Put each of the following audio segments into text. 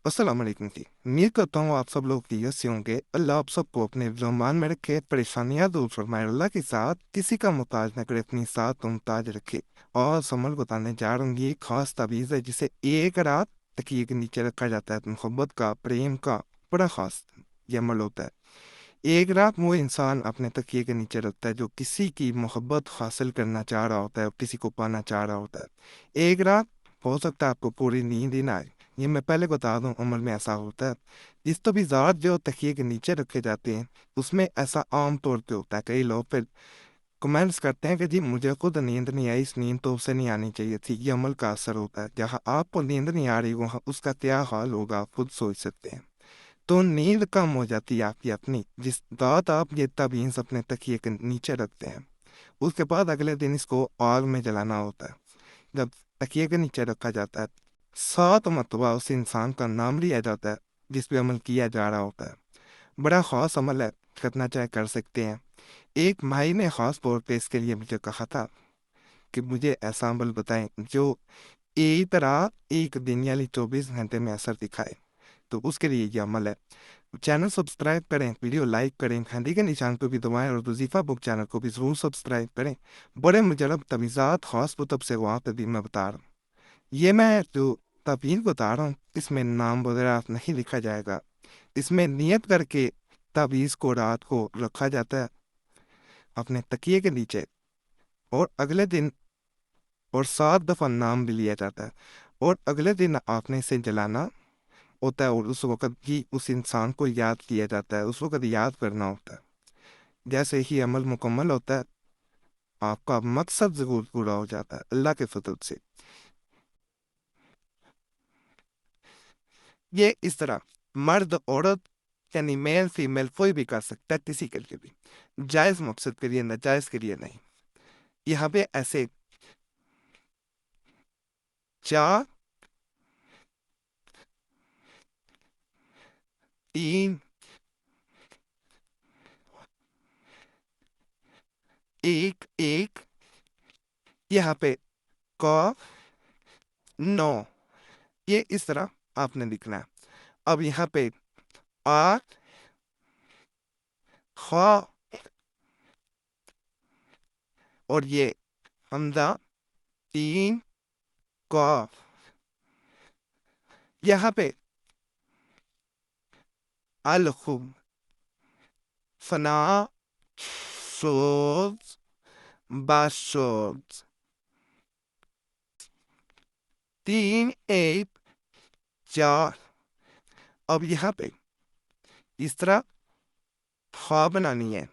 السلام علیکم جی، امید کرتا ہوں آپ سب لوگ خیریت سے ہوں گے۔ اللہ آپ سب کو اپنے زمان میں رکھے، پریشانیاں دور فرمائے، اللہ کے ساتھ کسی کا محتاج نہ کرے، اپنی ساتھ ممتاز رکھے۔ اور سمل بتانے جا رہا ہوں، یہ ایک خاص تعویذ ہے جسے ایک رات تکیے کے نیچے رکھا جاتا ہے۔ محبت کا، پریم کا بڑا خاص یہ عمل ہوتا ہے۔ ایک رات وہ انسان اپنے تکیے کے نیچے رکھتا ہے جو کسی کی محبت حاصل کرنا چاہ رہا ہوتا ہے، کسی کو پانا چاہ رہا ہوتا ہے۔ ایک رات ہو سکتا ہے آپ کو پوری نیند ہی نہ آئے، یہ میں پہلے بتا دوں، عمل میں ایسا ہوتا ہے۔ جس تجویزات جو تکیے کے نیچے رکھے جاتے ہیں اس میں ایسا عام طور پہ ہوتا ہے۔ کئی لوگ پھر کمنٹس کرتے ہیں کہ جی مجھے خود نیند نہیں آئی، اس نیند تو اسے نہیں آنی چاہیے تھی۔ یہ عمل کا اثر ہوتا ہے۔ جہاں آپ کو نیند نہیں آ رہی وہاں اس کا کیا حال ہوگا آپ خود سوچ سکتے ہیں۔ تو نیند کم ہو جاتی ہے آپ کی اپنی، جس رات آپ یہ تعویذ اپنے تکیے کے نیچے رکھتے ہیں۔ اس کے بعد اگلے دن اس کو آگ میں جلانا ہوتا ہے۔ جب تکیے کے نیچے رکھا جاتا ہے 7 مرتبہ اس انسان کا نام لیا جاتا ہے جس پہ عمل کیا جا رہا ہوتا ہے۔ بڑا خاص عمل ہے، کرنا چاہے کر سکتے ہیں۔ ایک بھائی نے خاص طور پہ اس کے لیے مجھے کہا تھا کہ مجھے ایسا عمل بتائیں جو ایک رات ایک دن یعنی 24 گھنٹے میں اثر دکھائے۔ تو اس کے لیے یہ عمل ہے۔ چینل سبسکرائب کریں، ویڈیو لائک کریں، گھنٹی کے نشان کو بھی دبائیں اور وظیفہ بک چینل کو بھی ضرور سبسکرائب کریں۔ بڑے مجرب تعویذات خاص کتب سے وہاں پہ بھی میں بتا رہا ہوں۔ یہ میں جو تعویذ بتا رہا ہوں اس میں نام وغیرہ نہیں لکھا جائے گا۔ اس میں نیت کر کے تعویذ کو رات کو رکھا جاتا ہے اپنے تکیے کے نیچے، اور اگلے دن اور 7 دفعہ نام بھی لیا جاتا ہے، اور اگلے دن آپ نے اسے جلانا ہوتا ہے، اور اس وقت ہی اس انسان کو یاد کیا جاتا ہے، اس وقت یاد کرنا ہوتا ہے۔ جیسے ہی عمل مکمل ہوتا ہے آپ کا مقصد ضرور پورا ہو جاتا ہے اللہ کے فضل سے۔ یہ اس طرح مرد عورت یعنی میل فیمیل کوئی بھی کر سکتا ہے، کسی کے لیے بھی، جائز مقصد کے لیے، ناجائز کے لیے نہیں۔ یہاں پہ ایسے 4 3 1 1 یہاں پہ ق 9، یہ اس طرح آپ نے لکھنا ہے۔ اب یہاں پہ 8 خ، اور یہ حمزہ 3 ق، یہاں پہ الخم فنا سوز باشوز 3 1 4۔ اب یہاں پہ اس طرح خواہ بنانی ہے،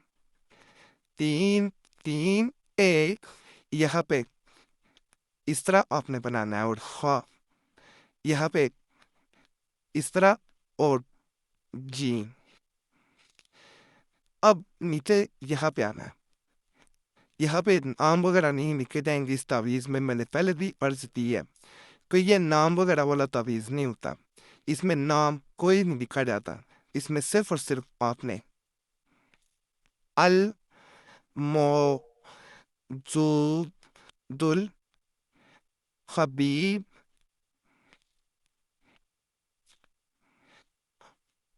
3 3 1، یہاں پہ اس طرح آپ نے بنانا ہے، اور خواہ یہاں پہ اس طرح، اور جیم۔ اب نیچے یہاں پہ آنا ہے، یہاں پہ نام وغیرہ نہیں لکھے جائیں گے۔ اس تعویذ میں نے پہلے بھی عرض دی ہے کہ یہ نام وغیرہ والا تعویذ نہیں ہوتا، اس میں نام کوئی نہیں لکھا جاتا۔ اس میں صرف اور صرف آپ نے الموجود الخبیب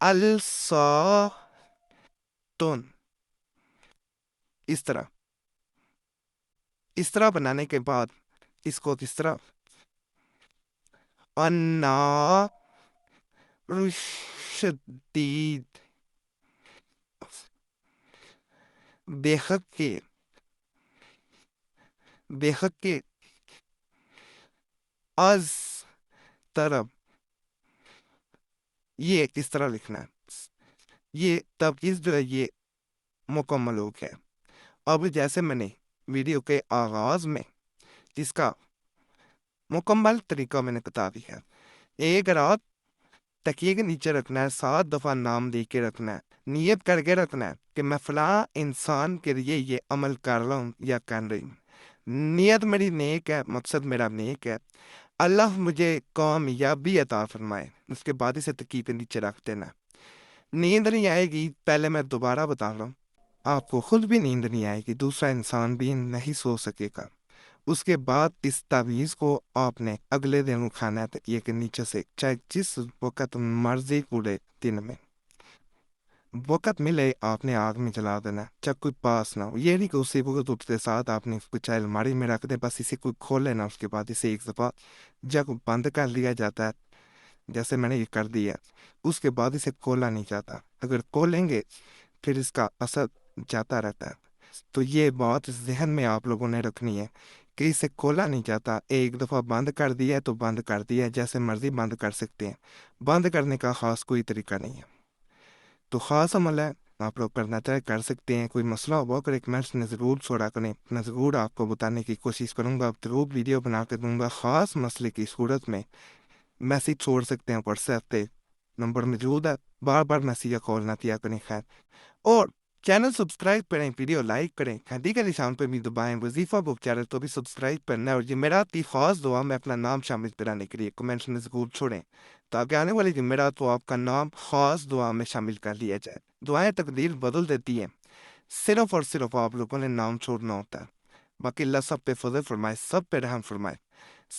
الصاتن، اس طرح بنانے کے بعد اس کو اس طرح النار شدید، بے حق کے از طرف، یہ کس طرح لکھنا ہے۔ یہ تعویذ جو ہے یہ مکمل ہو گیا۔ اب جیسے میں نے ویڈیو کے آغاز میں اس کا مکمل طریقہ میں نے بتا دیا ہے۔ ایک رات تکیے کے نیچے رکھنا ہے، 7 دفعہ نام دے کے رکھنا ہے، نیت کر کے رکھنا ہے کہ میں فلاں انسان کے لیے یہ عمل کر رہا ہوں یا کر رہی ہوں، نیت میری نیک ہے، مقصد میرا نیک ہے، اللہ مجھے کامیابی عطا فرمائے۔ اس کے بعد اسے تکیے کے نیچے رکھ دینا۔ نیند نہیں آئے گی، پہلے میں دوبارہ بتا رہا ہوں، آپ کو خود بھی نیند نہیں آئے گی، دوسرا انسان بھی نہیں سو سکے گا۔ اس کے بعد اس تعویذ کو آپ نے اگلے دن اٹھانا ہے تکیے کے نیچے سے، چاہے جس وقت مرضی پورے دن میں وقت ملے آپ نے آگ میں جلا دینا، چاہے کوئی پاس نہ ہو۔ یہ نہیں کہ اسی وقت اٹھتے ساتھ آپ نے اس کو چاہے الماری میں رکھ دے، بس اسے کوئی کھولے نہ، اس کے بعد اسے ایک دفعہ جب بند کر لیا جاتا ہے جیسے میں نے یہ کر دیا، اس کے بعد اسے کھولا نہیں جاتا۔ اگر کھولیں گے پھر اس کا اثر جاتا رہتا ہے۔ تو یہ بات ذہن میں آپ لوگوں نے رکھنی ہے کہ اسے کھولا نہیں جاتا، ایک دفعہ بند کر دیا ہے تو بند کر دیا ہے، جیسے مرضی بند کر سکتے ہیں، بند کرنے کا خاص کوئی طریقہ نہیں ہے۔ تو خاص عمل ہے، آپ لوگ کرنا چاہے کر سکتے ہیں، کوئی مسئلہ ہوا کرے کمنٹس میں ضرور چھوڑا کریں، میں ضرور آپ کو بتانے کی کوشش کروں گا، ضرور ویڈیو بنا کے دوں گا۔ خاص مسئلے کی صورت میں میسیج چھوڑ سکتے ہیں واٹس ایپ پہ، نمبر موجود ہے، بار بار میسیج یا کال نہ کیا کریں۔ خیر، اور چینل سبسکرائب کریں، ویڈیو لائک کریں، گھنٹی کے نشان پہ بھی دبائیں، وظیفہ بک چینل تو بھی سبسکرائب کرنا ہے، اور جمعرات کی خاص دعا میں اپنا نام شامل کرانے کے لیے کمنٹس میں ضرور چھوڑیں تاکہ آنے والی جمعرات کو آپ کا نام خاص دعا میں شامل کر لیا جائے۔ دعائیں تقدیر بدل دیتی ہیں، صرف اور صرف آپ لوگوں نے نام چھوڑنا ہوتا ہے۔ باقی اللہ سب پہ فضل فرمائے، سب پہ رحم فرمائے،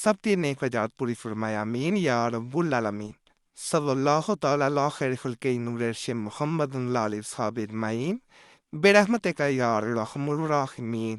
سب کی نیک حاجات پوری فرمائے، آمین یا رب العالمین۔ صلی اللہ تعالی علی خیر خلق نور عرش محمد اللہ علیہ وصحبہ اجمعین برحمتک یا ارحم الراحمین۔